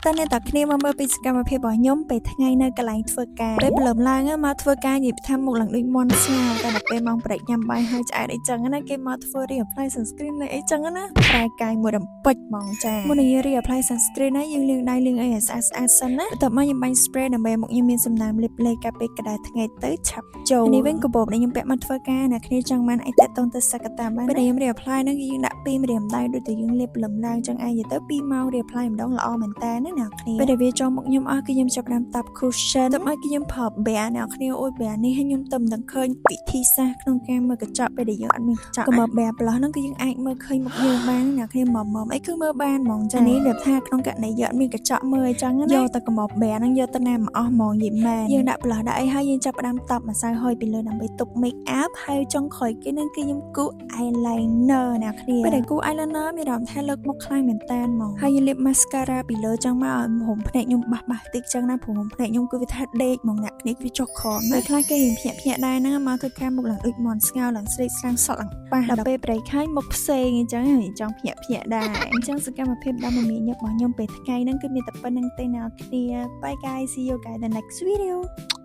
តើអ្នកតាគ្នាមកមើលពីសកម្មភាពរបស់ខ្ញុំពេលថ្ងៃនៅកន្លែងធ្វើការពេលព្រលឹមឡើងមកធ្វើការនិយាយថាមុខឡើងដូចមន់ស្ងោរតែដល់ពេលម៉ោងព្រឹកញ៉ាំបាយហើយឆ្អែតអីចឹងណាគេមកធ្វើរី apply sunscreen នៅអីចឹងណាប្រែកាយមួយរំពេចហ្មងចាមុននឹងរី apply sunscreen ណាយើងលាងដៃលាងអីឲ្យស្អាតសិនណាបន្ទាប់មកខ្ញុំបាញ់ spray ដើម្បីមុខខ្ញុំមានសំណើមលេបលេកាពេលក្តៅថ្ងៃទៅឆាប់ចូលនេះវិញកាបូបដែលខ្ញុំពាក់មកធ្វើការអ្នកគ្នាចង់បានអីតាក់ទងទៅសក្តាបានពេលខ្ញុំរី apply ហ្នឹងគឺយើងដាក់2ម្រាមដៃដូចតែយើងលេបលំឡើងចឹងឯងទៅ2ម៉ោងរី apply ម្ដងល្អមែនតើណាអ្នកគ្នាពេលដែលវាចូលមុខខ្ញុំអស់គឺខ្ញុំចាប់ផ្ដើមតាប់ cushion ទៅមកគឺខ្ញុំប្រើ bare អ្នកគ្នាអូយ bare នេះខ្ញុំទៅមិនដឹងឃើញវិធីសាស្ត្រក្នុងការមើលកញ្ចក់ពេលដែលយើងអត់មានកញ្ចក់ក៏មក bare ផ្លោះហ្នឹងគឺយើងអាចមើលឃើញមុខយើងបានអ្នកគ្នាមុំអីគឺមើលបានហ្មងចានេះវាថាក្នុងករណីយើងអត់មានកញ្ចក់មើលអញ្ចឹងណាយកទៅកុំ bare ហ្នឹងយកទៅណាមកអស់ហ្មងនិយាយមែនយើងដាក់ផ្លោះដាក់អីហើយយើងចាប់ផ្ដើមតាប់ម្សៅហុយពីលើដើម្បីទប់ make up ហើយចុងក្រោយគេហ្នឹងគឺខ្ញុំគូ eyeliner អ្នកគ្នាពេលដែលគូ eyeliner មានអារម្មណ៍ថាលើកមុខខ្លាំងមែនតើហ្មងហើយយើងលាប mascara ពីលើចឹងមកឲ្យមុំភ្នែកខ្ញុំបះតិចចឹងណាព្រោះមុំភ្នែកខ្ញុំគឺវាថាដេកហ្មងអ្នកគ្នាវាចុះខំហើយខ្លះគេរៀងភ្ញាក់ដែរណាមកធ្វើការមុខឡើងដូចមន់ស្ងោរឡើងស្រេកស្រាំងសក់ឡើងប៉ះដល់ពេលប្រេកហើយមុខផ្សេងអញ្ចឹងហើយចង់ភ្ញាក់ដែរអញ្ចឹងសកម្មភាពដ៏មមាញឹករបស់ខ្ញុំពេលថ្ងៃហ្នឹងគឺមានតែប៉ុណ្្នឹងទេអ្នកគ្នា Bye guys, see you guys in the next video.